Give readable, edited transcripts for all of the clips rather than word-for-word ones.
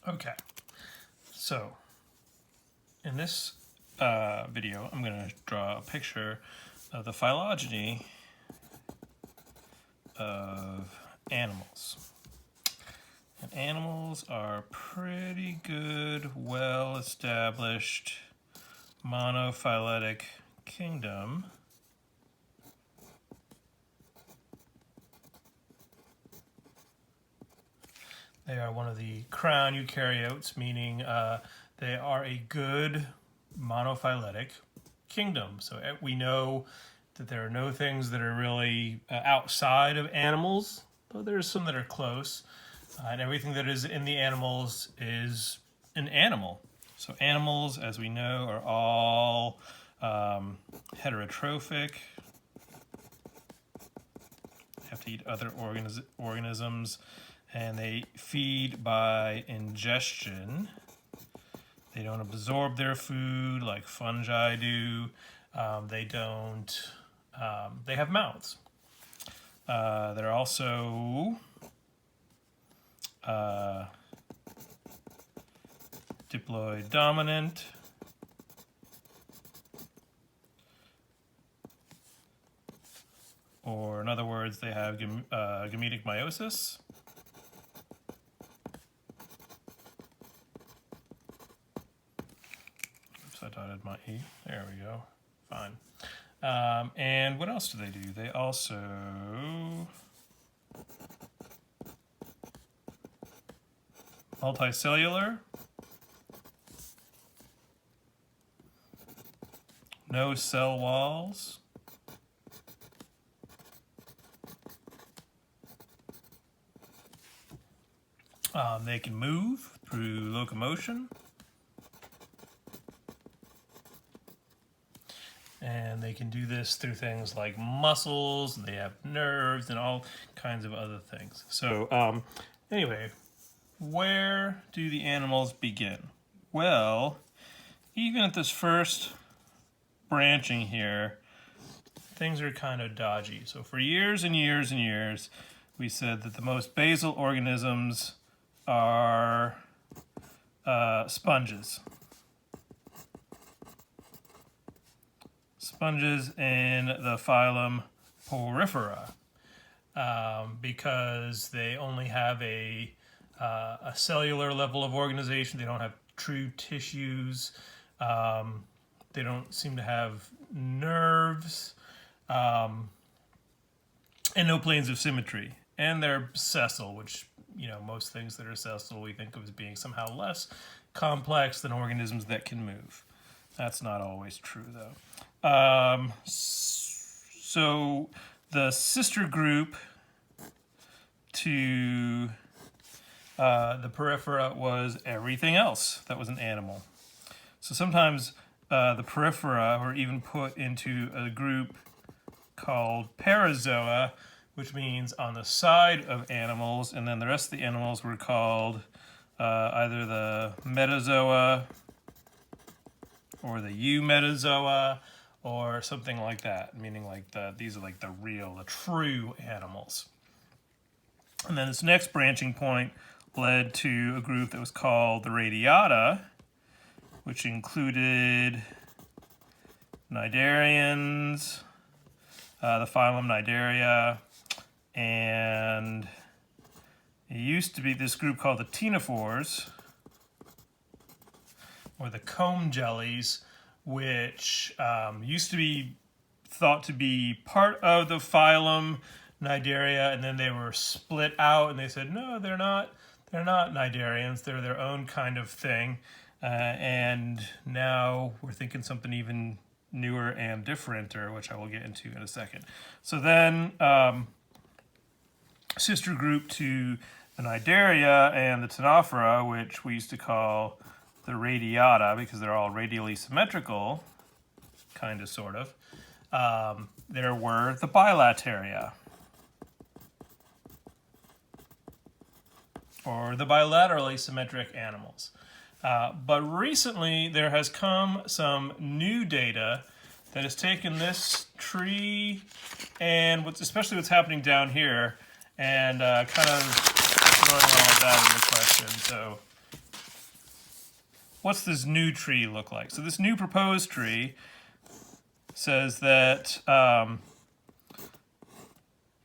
Okay, so in this video, I'm going to draw a picture of the phylogeny of animals. And animals are pretty good, well-established monophyletic kingdom. They are one of the crown eukaryotes, meaning they are a good monophyletic kingdom. So we know that there are no things that are really outside of animals, though there's some that are close. And everything that is in the animals is an animal. So animals, as we know, are all heterotrophic. They have to eat other organisms. And they feed by ingestion. They don't absorb their food like fungi do. They have mouths. They're also diploid dominant. Or in other words, they have gametic meiosis. I dotted my E. There we go. Fine. And what else do? They also multicellular, no cell walls, they can move through locomotion. And they can do this through things like muscles, and they have nerves and all kinds of other things. So anyway, where do the animals begin? Well, even at this first branching here, things are kind of dodgy. So for years and years and years, we said that the most basal organisms are sponges. Sponges in the phylum Porifera, because they only have a cellular level of organization. They don't have true tissues. They don't seem to have nerves, and no planes of symmetry. And they're sessile, which, you know, most things that are sessile we think of as being somehow less complex than organisms that can move. That's not always true, though. So the sister group to the Porifera was everything else that was an animal. So sometimes the Porifera were even put into a group called Parazoa, which means on the side of animals, and then the rest of the animals were called either the Metazoa or the Eumetazoa, or something like that, meaning like these are like the true animals. And then this next branching point led to a group that was called the Radiata, which included Cnidarians, the phylum Cnidaria, and it used to be this group called the Ctenophores, or the comb jellies, which used to be thought to be part of the phylum Cnidaria, and then they were split out, and they said, no, they're not Cnidarians, they're their own kind of thing, and now we're thinking something even newer and differenter, which I will get into in a second. So then, sister group to the Cnidaria and the Ctenophora, which we used to call the Radiata, because they're all radially symmetrical, kind of, sort of. There were the Bilateria, or the bilaterally symmetric animals. But recently, there has come some new data that has taken this tree and especially what's happening down here and kind of throwing all of that into question. So what's this new tree look like? So this new proposed tree says that the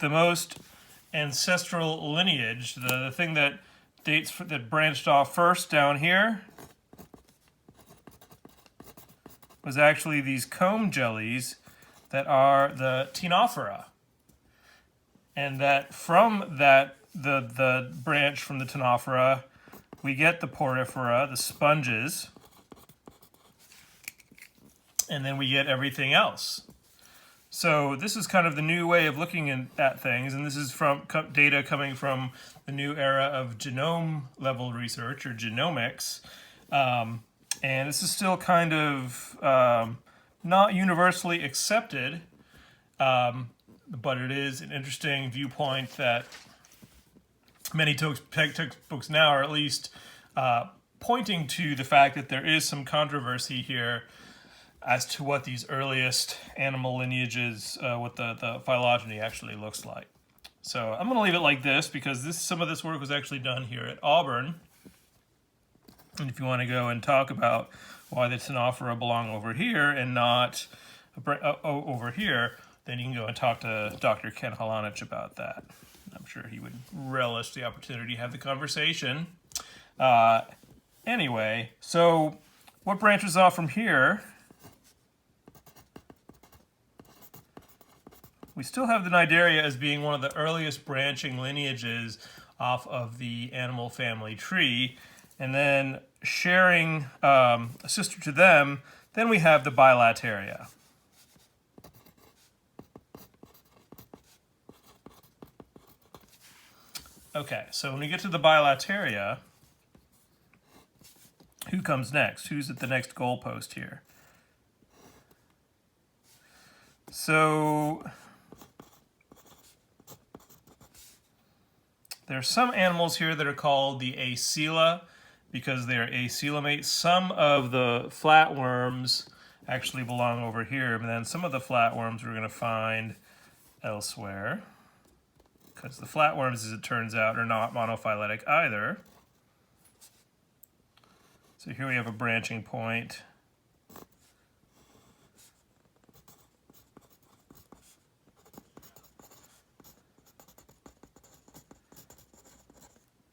most ancestral lineage, the thing that that branched off first down here, was actually these comb jellies that are the Ctenophora. And that from that, the branch from the Ctenophora, we get the Porifera, the sponges, and then we get everything else. So this is kind of the new way of looking at things, and this is from data coming from the new era of genome-level research, or genomics. And this is still kind of not universally accepted, but it is an interesting viewpoint that many textbooks now are at least pointing to the fact that there is some controversy here as to what these earliest animal lineages, what the phylogeny actually looks like. So I'm going to leave it like this because some of this work was actually done here at Auburn. And if you want to go and talk about why the Ctenophora belong over here and not over here, then you can go and talk to Dr. Ken Halanich about that. I'm sure he would relish the opportunity to have the conversation. Anyway, so what branches off from here? We still have the Cnidaria as being one of the earliest branching lineages off of the animal family tree. And then sharing a sister to them, then we have the Bilateria. Okay, so when we get to the Bilateria, who comes next? Who's at the next goalpost here? So there are some animals here that are called the Acela because they are acoelomate. Some of the flatworms actually belong over here, but then some of the flatworms we're going to find elsewhere because the flatworms, as it turns out, are not monophyletic either. So here we have a branching point.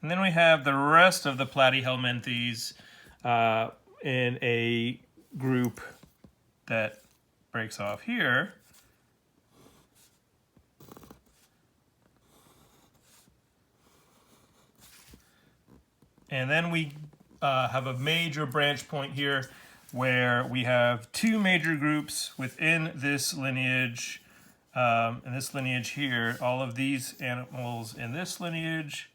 And then we have the rest of the Platyhelminthes in a group that breaks off here. And then we have a major branch point here where we have two major groups within this lineage. In this lineage here, all of these animals in this lineage,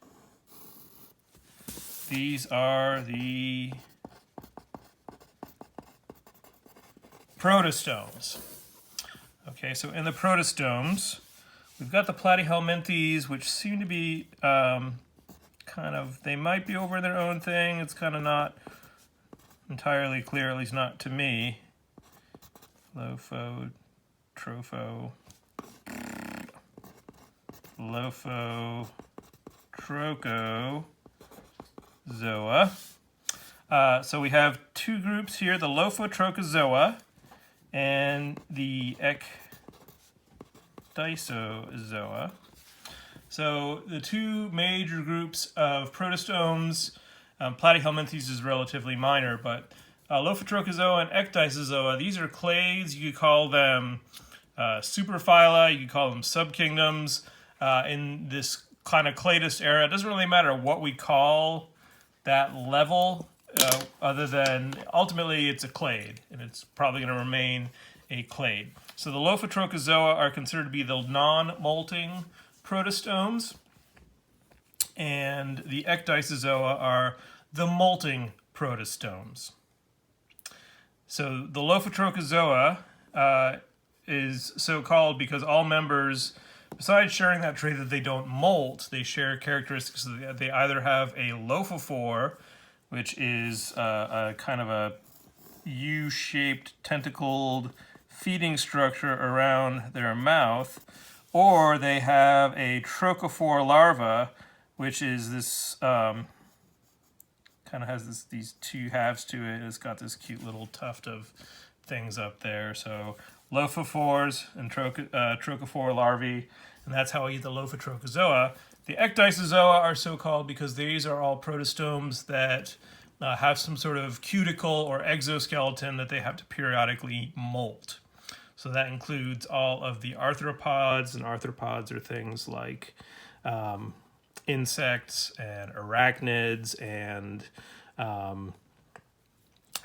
these are the protostomes. Okay, so in the protostomes, we've got the Platyhelminthes, which seem to be they might be over their own thing. It's kind of not entirely clear, at least not to me. Lopho, Tropho, Lopho, Trocho, Zoa. So we have two groups here, the Lophotrochozoa and the Ecdysozoa. So the two major groups of protostomes, Platyhelminthes is relatively minor, but Lophotrochozoa and Ecdysozoa, these are clades. You could call them superphyla, you could call them subkingdoms. In this kind of cladist era, it doesn't really matter what we call that level, other than ultimately it's a clade, and it's probably going to remain a clade. So the Lophotrochozoa are considered to be the non-molting protostomes, and the Ecdysozoa are the molting protostomes. So the Lophotrochozoa is so called because all members, besides sharing that trait that they don't molt, they share characteristics that they either have a lophophore, which is a kind of a U-shaped tentacled feeding structure around their mouth, or they have a trochophore larva, which is this kind Kind of has these two halves to it. It's got this cute little tuft of things up there. So lophophores and trochophore larvae, and that's how we eat the Lophotrochozoa. The ecdysozoa are so called because these are all protostomes that have some sort of cuticle or exoskeleton that they have to periodically molt. So that includes all of the arthropods, and arthropods are things like insects and arachnids and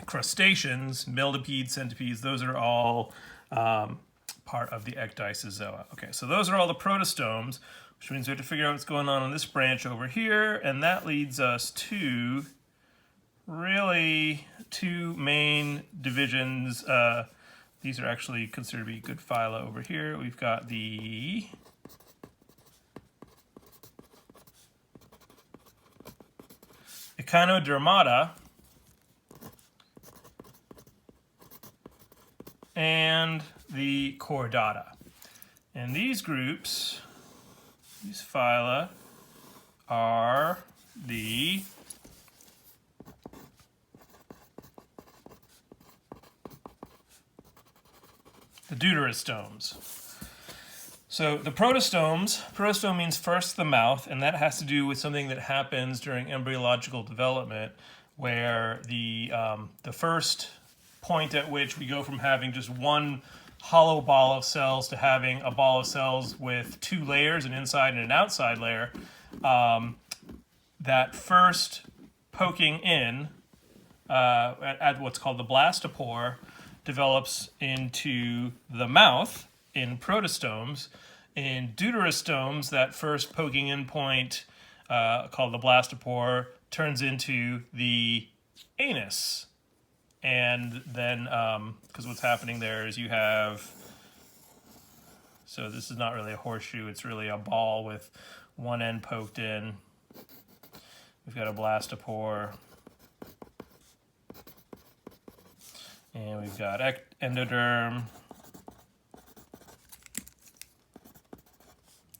crustaceans, millipedes, centipedes. Those are all part of the ecdysozoa. Okay, so those are all the protostomes, which means we have to figure out what's going on this branch over here, and that leads us to really two main divisions. These are actually considered to be good phyla over here. We've got the Echinodermata and the Chordata. And these groups, these phyla, are the deuterostomes. So the protostomes, protostome means first the mouth, and that has to do with something that happens during embryological development, where the first point at which we go from having just one hollow ball of cells to having a ball of cells with two layers, an inside and an outside layer, that first poking in at what's called the blastopore develops into the mouth in protostomes. In deuterostomes, that first poking in point called the blastopore turns into the anus. And then, because what's happening there is you have, so this is not really a horseshoe, it's really a ball with one end poked in. We've got a blastopore. And we've got endoderm.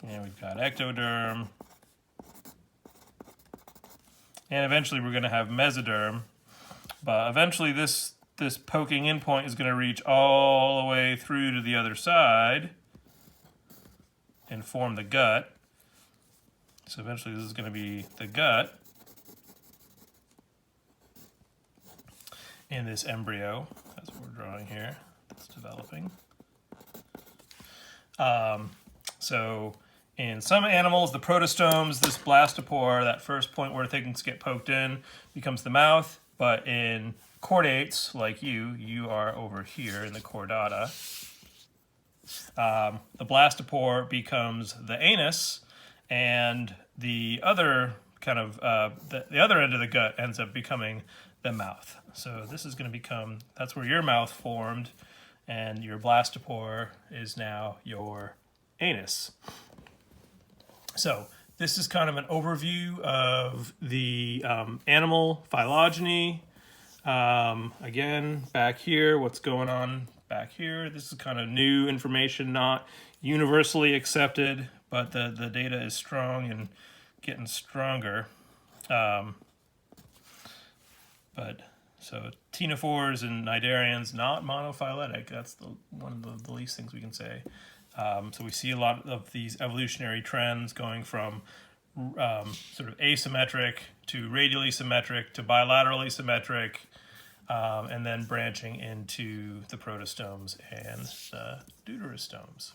And we've got ectoderm. And eventually we're going to have mesoderm. But eventually this poking in point is going to reach all the way through to the other side and form the gut. So eventually this is going to be the gut in this embryo. That's what we're drawing here. That's developing. So in some animals, the protostomes, this blastopore, that first point where things get poked in, becomes the mouth. But in chordates, like you are over here in the chordata, the blastopore becomes the anus, and the other kind of the other end of the gut ends up becoming the mouth. So this is going to become, that's where your mouth formed, and your blastopore is now your anus. So this is kind of an overview of the animal phylogeny. Again, back here, what's going on back here. This is kind of new information, not universally accepted, but the data is strong and getting stronger. But so ctenophores and cnidarians, not monophyletic. That's one of the least things we can say. So we see a lot of these evolutionary trends going from sort of asymmetric to radially symmetric to bilaterally symmetric, and then branching into the protostomes and the deuterostomes.